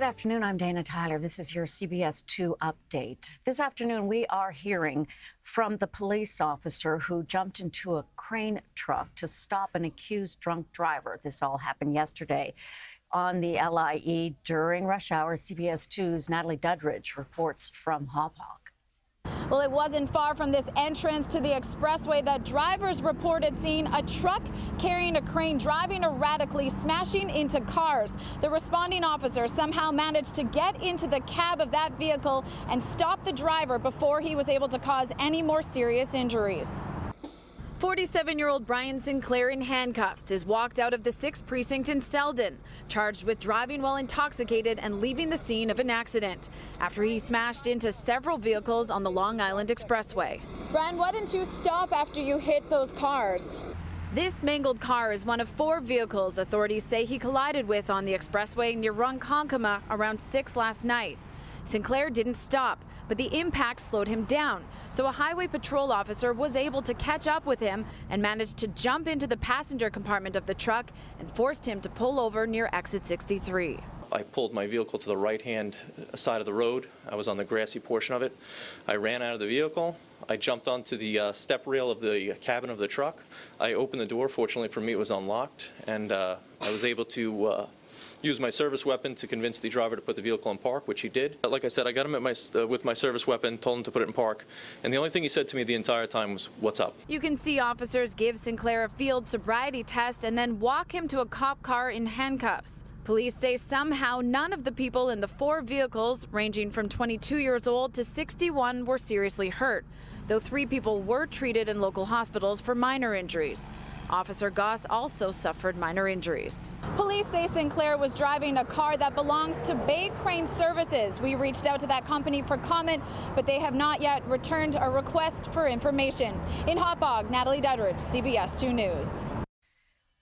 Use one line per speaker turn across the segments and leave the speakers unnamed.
Good afternoon. I'm Dana Tyler. This is your CBS2 update. This afternoon, we are hearing from the police officer who jumped into a crane truck to stop an accused drunk driver. This all happened yesterday on the LIE during rush hour. CBS2's Natalie Duddridge reports from Hauppauge.
Well, it wasn't far from this entrance to the expressway that drivers reported seeing a truck carrying a crane driving erratically, smashing into cars. The responding officer somehow managed to get into the cab of that vehicle and stop the driver before he was able to cause any more serious injuries. 47-year-old Brian Sinclair in handcuffs is walked out of the 6th precinct in Selden, charged with driving while intoxicated and leaving the scene of an accident after he smashed into several vehicles on the Long Island Expressway. Brian, why didn't you stop after you hit those cars? This mangled car is one of 4 vehicles authorities say he collided with on the expressway near Ronkonkoma around 6 last night. Sinclair didn't stop, but the impact slowed him down, so a highway patrol officer was able to catch up with him and managed to jump into the passenger compartment of the truck and forced him to pull over near exit 63.
I pulled my vehicle to the right-hand side of the road. I was on the grassy portion of it. I ran out of the vehicle. I jumped onto the step rail of the cabin of the truck. I opened the door. Fortunately for me, it was unlocked, and I was able to use my service weapon to convince the driver to put the vehicle in park, which he did. Like I said, I got him at with my service weapon, told him to put it in park, and the only thing he said to me the entire time was, "What's up?"
You can see officers give Sinclair a field sobriety test and then walk him to a cop car in handcuffs. Police say somehow none of the people in the 4 vehicles, ranging from 22 years old to 61, were seriously hurt, though 3 people were treated in local hospitals for minor injuries. Officer Goss also suffered minor injuries. Police say Sinclair was driving a car that belongs to Bay Crane Services. We reached out to that company for comment, but they have not yet returned a request for information. In Hauppauge, Natalie Duddridge, CBS 2 News.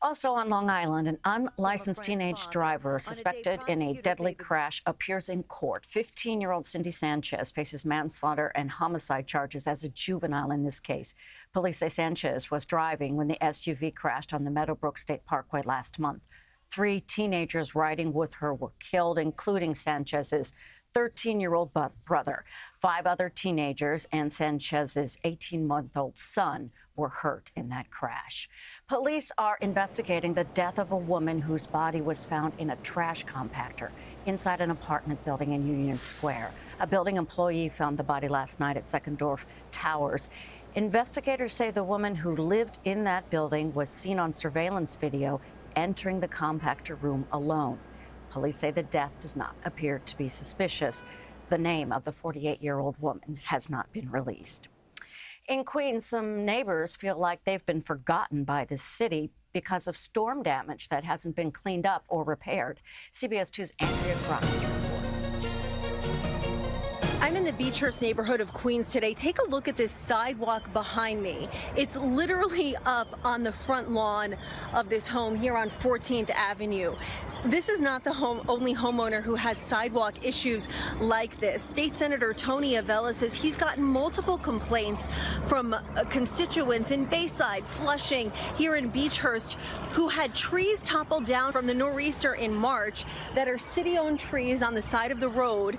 Also on Long Island, an unlicensed teenage driver suspected in a deadly crash appears in court. 15-year-old Cindy Sanchez faces manslaughter and homicide charges as a juvenile in this case. Police say Sanchez was driving when the SUV crashed on the Meadowbrook State Parkway last month. 3 teenagers riding with her were killed, including Sanchez's 13-year-old brother. 5 other teenagers and Sanchez's 18-month-old son were hurt in that crash. Police are investigating the death of a woman whose body was found in a trash compactor inside an apartment building in Union Square. A building employee found the body last night at Secondorf Towers. Investigators say the woman who lived in that building was seen on surveillance video entering the compactor room alone. Police say the death does not appear to be suspicious. The name of the 48-year-old woman has not been released. In Queens, some neighbors feel like they've been forgotten by the city because of storm damage that hasn't been cleaned up or repaired. CBS 2's Andrea Grimes reports.
I'm in the Beechhurst neighborhood of Queens today. Take a look at this sidewalk behind me. It's literally up on the front lawn of this home here on 14th Avenue. This is not the only homeowner who has sidewalk issues like this. State Senator Tony Avella says he's gotten multiple complaints from constituents in Bayside, Flushing, here in Beechhurst, who had trees topple down from the nor'easter in March that are city-owned trees on the side of the road.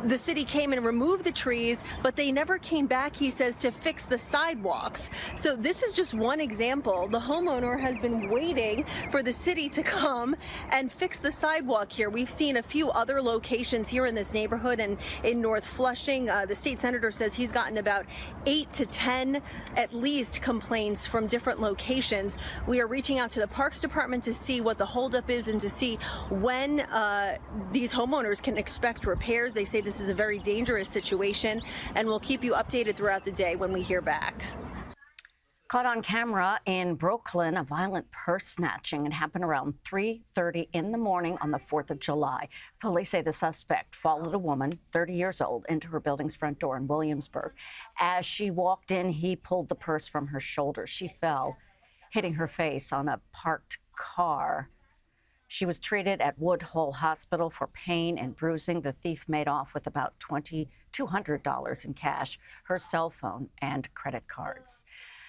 The city came and removed the trees, but they never came back, he says, to fix the sidewalks. So this is just one example. The homeowner has been waiting for the city to come and fix the sidewalk here. We've seen a few other locations here in this neighborhood and in North Flushing. The state senator says he's gotten about 8 to 10 at least complaints from different locations. We are reaching out to the Parks Department to see what the holdup is and to see when these homeowners can expect repairs. They say this is a very dangerous situation, and we'll keep you updated throughout the day when we hear back.
Caught on camera in Brooklyn, a violent purse snatching. It happened around 3:30 in the morning on the 4th of July. Police say the suspect followed a woman, 30 years old, into her building's front door in Williamsburg. As she walked in, he pulled the purse from her shoulder. She fell, hitting her face on a parked car. She was treated at Woodhull Hospital for pain and bruising. The thief made off with about $2,200 in cash, her cell phone, and credit cards.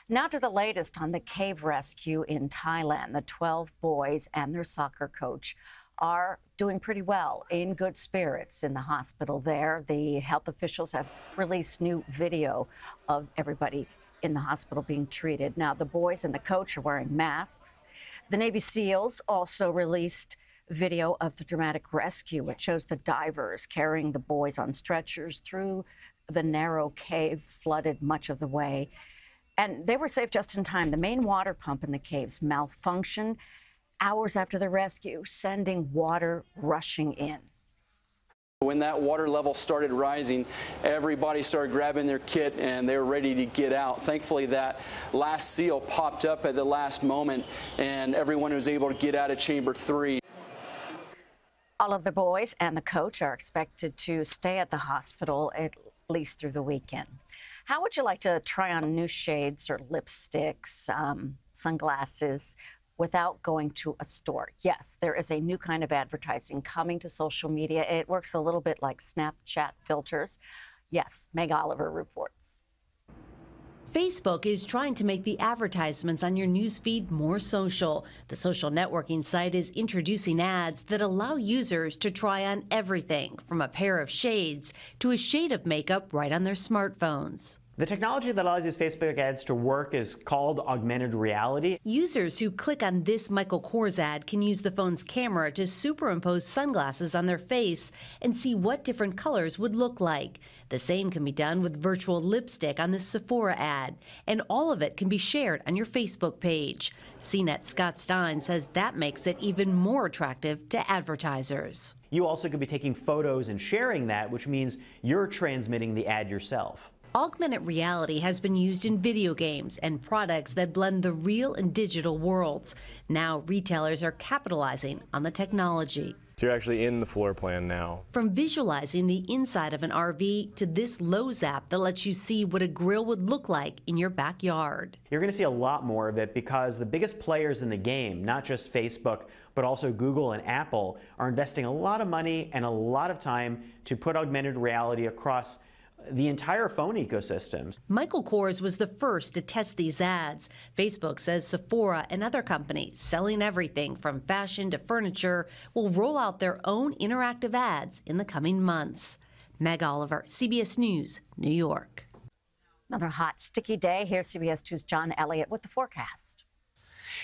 Now to the latest on the cave rescue in Thailand. The 12 boys and their soccer coach are doing pretty well, in good spirits in the hospital there. The health officials have released new video of everybody in the hospital being treated. Now, the boys and the coach are wearing masks. The Navy SEALs also released video of the dramatic rescue, which shows the divers carrying the boys on stretchers through the narrow cave, flooded much of the way. And they were saved just in time. The main water pump in the caves malfunctioned hours after the rescue, sending water rushing in.
When that water level started rising, everybody started grabbing their kit and they were ready to get out. Thankfully, that last seal popped up at the last moment and everyone was able to get out of chamber 3.
All of the boys and the coach are expected to stay at the hospital at least through the weekend. How would you like to try on new shades or lipsticks, sunglasses, without going to a store? Yes, there is a new kind of advertising coming to social media. It works a little bit like Snapchat filters. Yes, Meg Oliver reports.
Facebook is trying to make the advertisements on your newsfeed more social. The social networking site is introducing ads that allow users to try on everything from a pair of shades to a shade of makeup right on their smartphones.
The technology that allows these Facebook ads to work is called augmented reality.
Users who click on this Michael Kors ad can use the phone's camera to superimpose sunglasses on their face and see what different colors would look like. The same can be done with virtual lipstick on this Sephora ad, and all of it can be shared on your Facebook page. CNET Scott Stein says that makes it even more attractive to advertisers.
You also could be taking photos and sharing that, which means you're transmitting the ad yourself.
Augmented reality has been used in video games and products that blend the real and digital worlds. Now retailers are capitalizing on the technology.
So you're actually in the floor plan now.
From visualizing the inside of an RV to this Lowe's app that lets you see what a grill would look like in your backyard.
You're going to see a lot more of it because the biggest players in the game, not just Facebook, but also Google and Apple, are investing a lot of money and a lot of time to put augmented reality across the entire phone ecosystem.
Michael Kors was the first to test these ads. Facebook says Sephora and other companies selling everything from fashion to furniture will roll out their own interactive ads in the coming months. Meg Oliver, CBS News, New York.
Another hot, sticky day. Here's CBS 2's John Elliott with the forecast.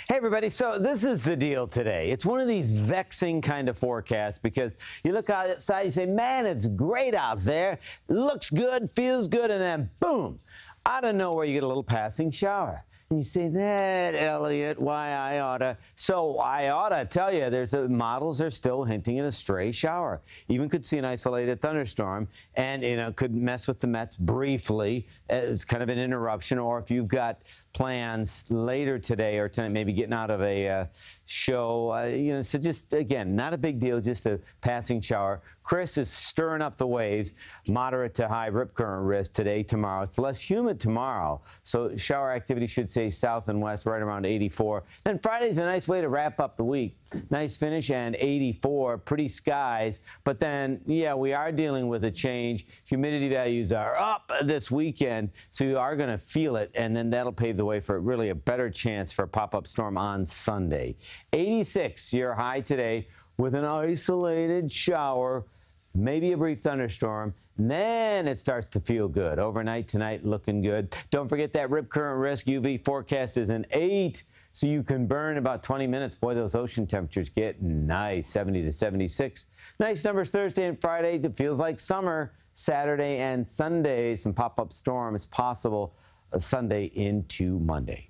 Hey, everybody. So this is the deal today. It's one of these vexing kind of forecasts because you look outside, you say, man, it's great out there. Looks good, feels good, and then boom, out of nowhere, you get a little passing shower. And you say, that, Elliot, why I oughta. So I oughta tell you, models are still hinting at a stray shower. Even could see an isolated thunderstorm and, could mess with the Mets briefly as kind of an interruption. Or if you've got plans later today or tonight, maybe getting out of a show, so just, again, not a big deal, just a passing shower. Chris is stirring up the waves, moderate to high rip current risk today, tomorrow. It's less humid tomorrow, so shower activity should stay south and west right around 84. Then Friday's a nice way to wrap up the week. Nice finish and 84, pretty skies. But then, yeah, we are dealing with a change. Humidity values are up this weekend, so you are going to feel it, and then that'll pave the way for really a better chance for a pop-up storm on Sunday. 86, your high today with an isolated shower, maybe a brief thunderstorm. And then it starts to feel good. Overnight tonight looking good. Don't forget that rip current risk UV forecast is an 8, so you can burn about 20 minutes. Boy, those ocean temperatures get nice, 70 to 76. Nice numbers Thursday and Friday. It feels like summer. Saturday and Sunday, some pop-up storms possible Sunday into Monday.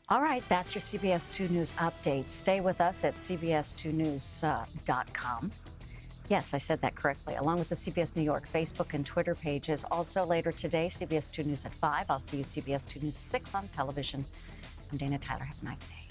All right, that's your CBS 2 News update. Stay with us at CBS2News.com. Yes, I said that correctly, along with the CBS New York Facebook and Twitter pages. Also later today, CBS 2 News at 5. I'll see you CBS 2 News at 6 on television. I'm Dana Tyler. Have a nice day.